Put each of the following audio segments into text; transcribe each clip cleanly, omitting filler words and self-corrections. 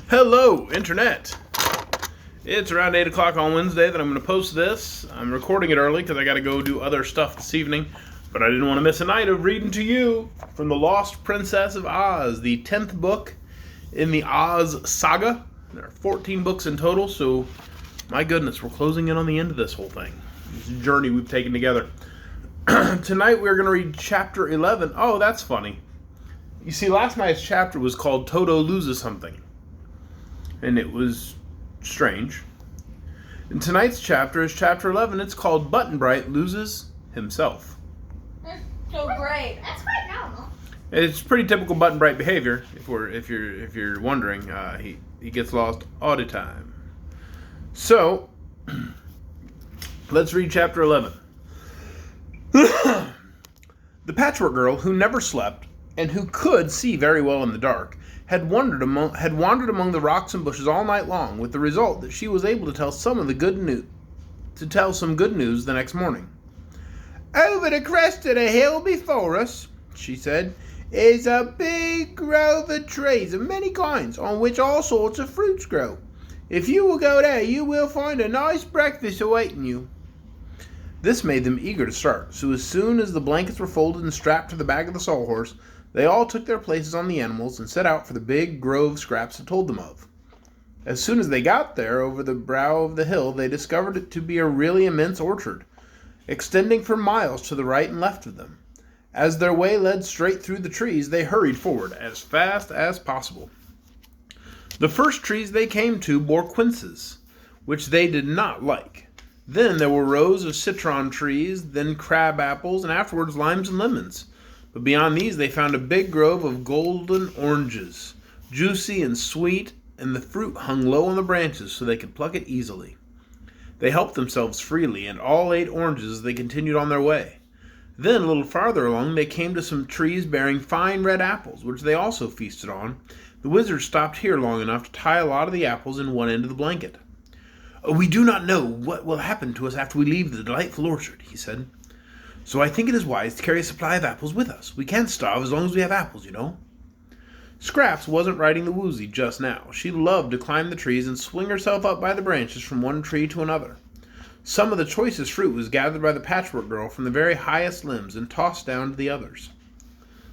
Hello, Internet. It's around 8 o'clock on Wednesday that I'm going to post this. I'm recording it early because I got to go do other stuff this evening, but I didn't want to miss a night of reading to you from The Lost Princess of Oz, the 10th book in the Oz saga. There are 14 books in total, so my goodness, we're closing in on the end of this whole thing. This journey we've taken together. Tonight we're going to read chapter 11. Oh, that's funny. You see, last night's chapter was called Toto Loses Something, and it was strange. And tonight's chapter is chapter 11. It's called Button-Bright Loses Himself. So great. That's quite normal. It's pretty typical Button-Bright behavior. If you're wondering, he gets lost all the time. So let's read chapter 11. The Patchwork Girl, who never slept and who could see very well in the dark, had wandered among the rocks and bushes all night long, with the result that she was able to tell some good news the next morning. "Over the crest of the hill before us," she said, "is a big grove of trees of many kinds, on which all sorts of fruits grow. If you will go there, you will find a nice breakfast awaiting you." This made them eager to start, so as soon as the blankets were folded and strapped to the back of the sawhorse, they all took their places on the animals and set out for the big grove Scraps had told them of. As soon as they got there, over the brow of the hill, they discovered it to be a really immense orchard, extending for miles to the right and left of them. As their way led straight through the trees, they hurried forward as fast as possible. The first trees they came to bore quinces, which they did not like. Then there were rows of citron trees, then crab apples, and afterwards limes and lemons. But beyond these they found a big grove of golden oranges, juicy and sweet, and the fruit hung low on the branches so they could pluck it easily. They helped themselves freely, and all ate oranges as they continued on their way. Then, a little farther along, they came to some trees bearing fine red apples, which they also feasted on. The wizard stopped here long enough to tie a lot of the apples in one end of the blanket. "We do not know what will happen to us after we leave the delightful orchard," he said. "So I think it is wise to carry a supply of apples with us. We can't starve as long as we have apples, you know." Scraps wasn't riding the woozy just now. She loved to climb the trees and swing herself up by the branches from one tree to another. Some of the choicest fruit was gathered by the Patchwork Girl from the very highest limbs and tossed down to the others.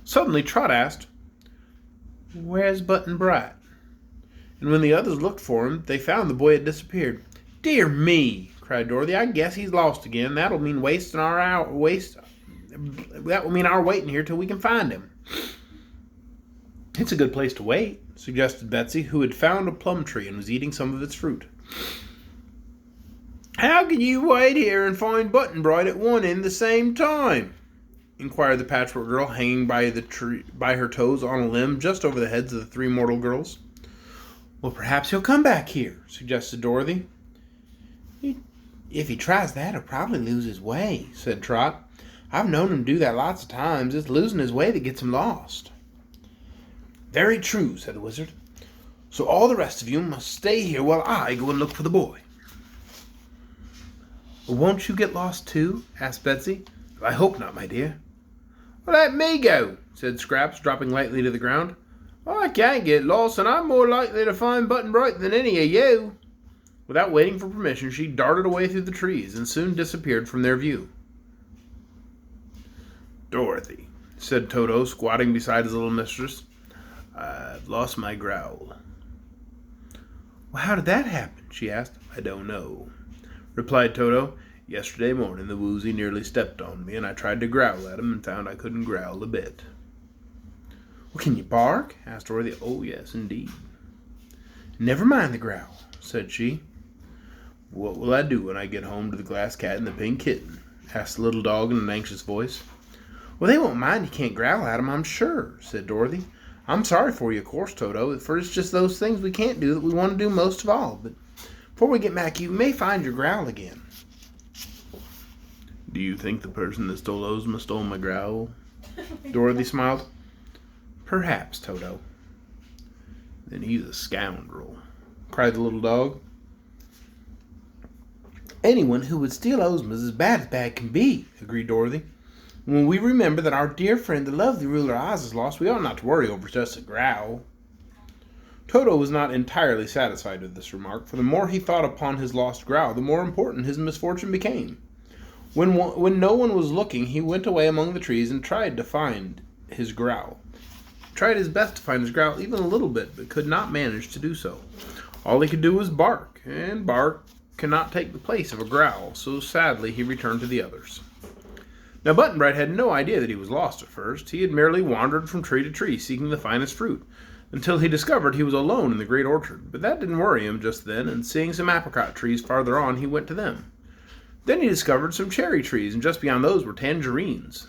Suddenly Trot asked, "Where's Button-Bright?" And when the others looked for him, they found the boy had disappeared. "Dear me!" cried Dorothy. "I guess he's lost again. That will mean our waiting here till we can find him." "It's a good place to wait," suggested Betsy, who had found a plum tree and was eating some of its fruit. "How can you wait here and find Button-Bright at one end the same time?" inquired the Patchwork Girl, hanging by her toes on a limb just over the heads of the three mortal girls. "Well, perhaps he'll come back here," suggested Dorothy. "If he tries that, he'll probably lose his way," said Trot. "I've known him do that lots of times. It's losing his way that gets him lost." "Very true," said the wizard. "So all the rest of you must stay here while I go and look for the boy." "Won't you get lost too?" asked Betsy. "I hope not, my dear." "Well, let me go," said Scraps, dropping lightly to the ground. "I can't get lost, and I'm more likely to find Button-Bright than any of you." Without waiting for permission, she darted away through the trees and soon disappeared from their view. "Dorothy," said Toto, squatting beside his little mistress, "I've lost my growl." "Well, how did that happen?" she asked. "I don't know," replied Toto. "Yesterday morning the woozy nearly stepped on me, and I tried to growl at him and found I couldn't growl a bit." "Well, can you bark?" asked Dorothy. "Oh, yes, indeed." "Never mind the growl," said she. "What will I do when I get home to the Glass Cat and the Pink Kitten?" asked the little dog in an anxious voice. "Well, they won't mind you can't growl at them, I'm sure," said Dorothy. "I'm sorry for you, of course, Toto, for it's just those things we can't do that we want to do most of all. But before we get back, you may find your growl again." "Do you think the person that stole Ozma stole my growl?" Dorothy smiled. "Perhaps, Toto." "Then he's a scoundrel," cried the little dog. "Anyone who would steal Ozma is as bad can be," agreed Dorothy. "When we remember that our dear friend, the lovely ruler Oz, is lost, we ought not to worry over just a growl." Toto was not entirely satisfied with this remark, for the more he thought upon his lost growl, the more important his misfortune became. When no one was looking, he went away among the trees and tried his best to find his growl even a little bit, but could not manage to do so. All he could do was bark, and bark cannot take the place of a growl, so sadly he returned to the others. Now Button-Bright had no idea that he was lost at first. He had merely wandered from tree to tree, seeking the finest fruit, until he discovered he was alone in the great orchard. But that didn't worry him just then, and seeing some apricot trees farther on, he went to them. Then he discovered some cherry trees, and just beyond those were tangerines.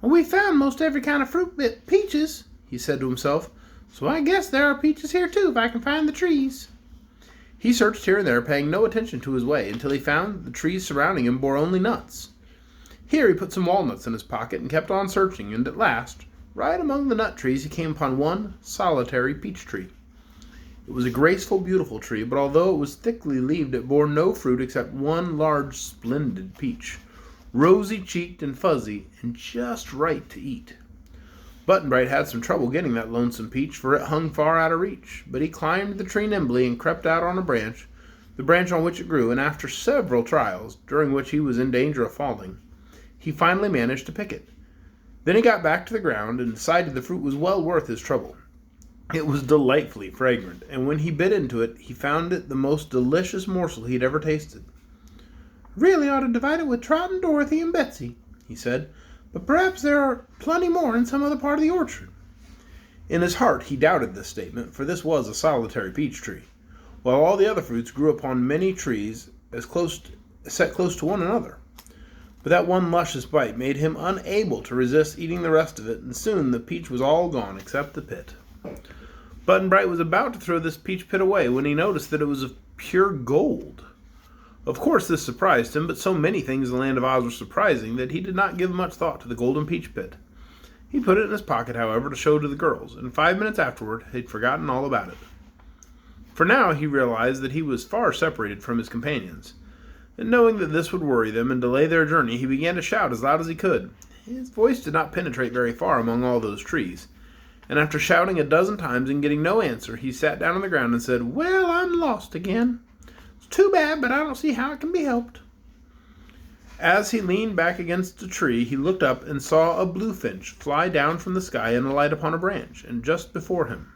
"Well, we found most every kind of fruit but peaches," he said to himself, "so I guess there are peaches here too if I can find the trees." He searched here and there, paying no attention to his way, until he found the trees surrounding him bore only nuts. Here he put some walnuts in his pocket and kept on searching, and at last, right among the nut trees, he came upon one solitary peach tree. It was a graceful, beautiful tree, but although it was thickly leaved, it bore no fruit except one large, splendid peach, rosy-cheeked and fuzzy, and just right to eat. Button-Bright had some trouble getting that lonesome peach, for it hung far out of reach, but he climbed the tree nimbly and crept out on the branch on which it grew, and after several trials, during which he was in danger of falling, he finally managed to pick it. Then he got back to the ground and decided the fruit was well worth his trouble. It was delightfully fragrant, and when he bit into it, he found it the most delicious morsel he had ever tasted. "Really ought to divide it with Trot and Dorothy and Betsy," he said, "but perhaps there are plenty more in some other part of the orchard." In his heart he doubted this statement, for this was a solitary peach tree, while all the other fruits grew upon many trees set close to one another. But that one luscious bite made him unable to resist eating the rest of it, and soon the peach was all gone except the pit. Button-Bright was about to throw this peach pit away when he noticed that it was of pure gold. Of course this surprised him, but so many things in the Land of Oz were surprising that he did not give much thought to the golden peach pit. He put it in his pocket, however, to show to the girls, and 5 minutes afterward he'd forgotten all about it. For now he realized that he was far separated from his companions, and knowing that this would worry them and delay their journey, he began to shout as loud as he could. His voice did not penetrate very far among all those trees, and after shouting a dozen times and getting no answer, he sat down on the ground and said, "Well, I'm lost again. It's too bad, but I don't see how it can be helped." As he leaned back against a tree, he looked up and saw a bluefinch fly down from the sky and alight upon a branch, and just before him.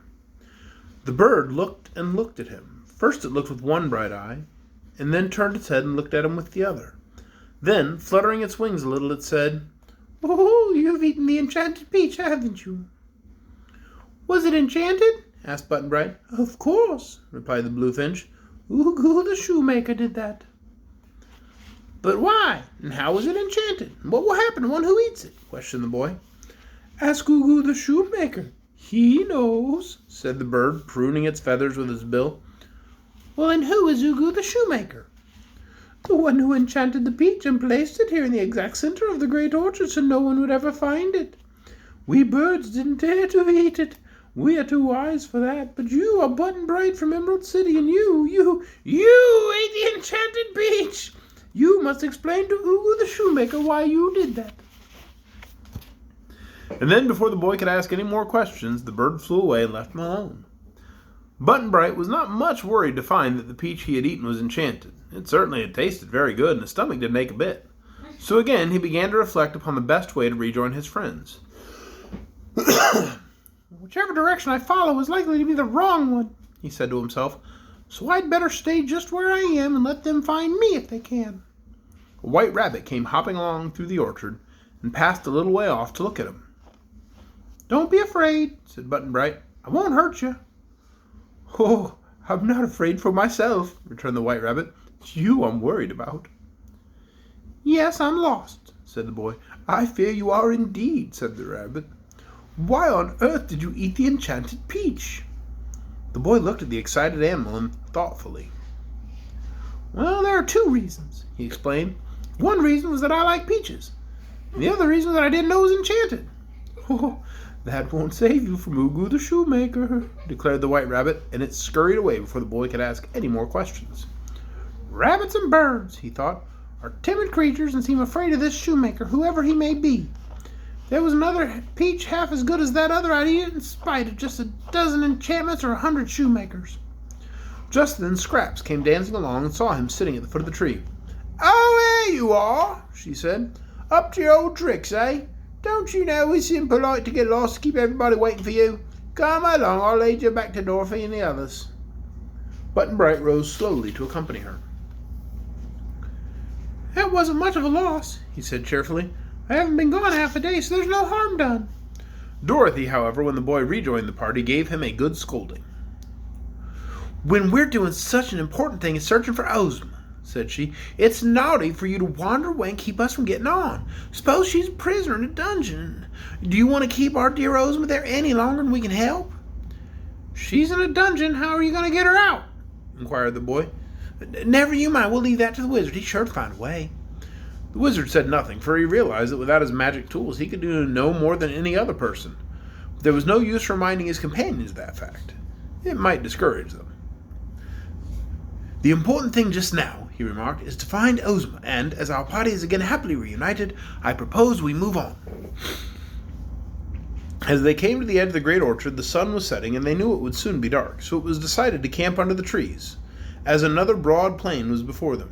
The bird looked and looked at him. First it looked with one bright eye, and then turned its head and looked at him with the other. Then, fluttering its wings a little, it said, "Oh, you've eaten the enchanted peach, haven't you?" "Was it enchanted?" asked Button-Bright. "Of course," replied the bluefinch. "Ugu the shoemaker did that." "But why? And how was it enchanted? What will happen to one who eats it?" questioned the boy. "Ask Ugu the shoemaker. He knows," said the bird, pruning its feathers with its bill. "Well, and who is Ugu the shoemaker?" "The one who enchanted the peach and placed it here in the exact center of the great orchard so no one would ever find it. We birds didn't dare to eat it. We are too wise for that. But you are Button-Bright from Emerald City, and you ate the enchanted peach. You must explain to Ugu the shoemaker why you did that." And then, before the boy could ask any more questions, the bird flew away and left him alone. Button-Bright was not much worried to find that the peach he had eaten was enchanted. It certainly had tasted very good, and his stomach didn't ache a bit. So again he began to reflect upon the best way to rejoin his friends. "Whichever direction I follow is likely to be the wrong one," he said to himself, "so I'd better stay just where I am and let them find me if they can." A white rabbit came hopping along through the orchard and passed a little way off to look at him. "Don't be afraid," said Button-Bright. "I won't hurt you." "Oh, I'm not afraid for myself," returned the white rabbit. "It's you I'm worried about." "Yes, I'm lost," said the boy. "I fear you are indeed," said the rabbit. "Why on earth did you eat the enchanted peach?" The boy looked at the excited animal thoughtfully. "Well, there are two reasons," he explained. "One reason was that I like peaches, and the other reason was that I didn't know it was enchanted." "Oh, that won't save you from Ugu the shoemaker," declared the white rabbit, and it scurried away before the boy could ask any more questions. "Rabbits and birds," he thought, "are timid creatures and seem afraid of this shoemaker, whoever he may be. There was another peach half as good as that other I'd eat in spite of just a dozen enchantments or 100 shoemakers. Just then Scraps came dancing along and saw him sitting at the foot of the tree. "Oh, here you are," she said. "Up to your old tricks, eh? Don't you know it's impolite to get lost to keep everybody waiting for you? Come along, I'll lead you back to Dorothy and the others." Button-Bright rose slowly to accompany her. "That wasn't much of a loss," he said cheerfully. "I haven't been gone half a day, so there's no harm done." Dorothy, however, when the boy rejoined the party, gave him a good scolding. "When we're doing such an important thing as searching for Ozma," said she, "it's naughty for you to wander away and keep us from getting on. Suppose she's a prisoner in a dungeon. Do you want to keep our dear Ozma there any longer than we can help?" "She's in a dungeon. How are you going to get her out?" inquired the boy. "Never you mind. We'll leave that to the wizard. He's sure to find a way." The wizard said nothing, for he realized that without his magic tools he could do no more than any other person. But there was no use reminding his companions of that fact. It might discourage them. "The important thing just now," he remarked, "is to find Ozma, and, as our party is again happily reunited, I propose we move on." As they came to the edge of the great orchard, the sun was setting, and they knew it would soon be dark, so it was decided to camp under the trees, as another broad plain was before them.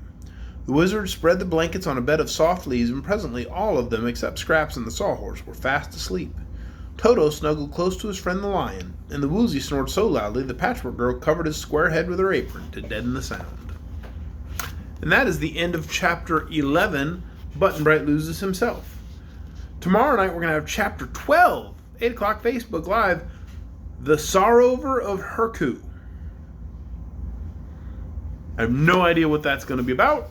The wizard spread the blankets on a bed of soft leaves, and presently all of them, except Scraps and the Sawhorse, were fast asleep. Toto snuggled close to his friend the lion, and the Woozy snored so loudly the Patchwork Girl covered his square head with her apron to deaden the sound. And that is the end of Chapter 11, Button-Bright Loses Himself. Tomorrow night we're going to have Chapter 12, 8 o'clock Facebook Live, The Sorrover of Herku. I have no idea what that's going to be about,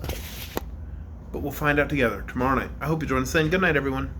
but we'll find out together tomorrow night. I hope you join us then. Good night, everyone.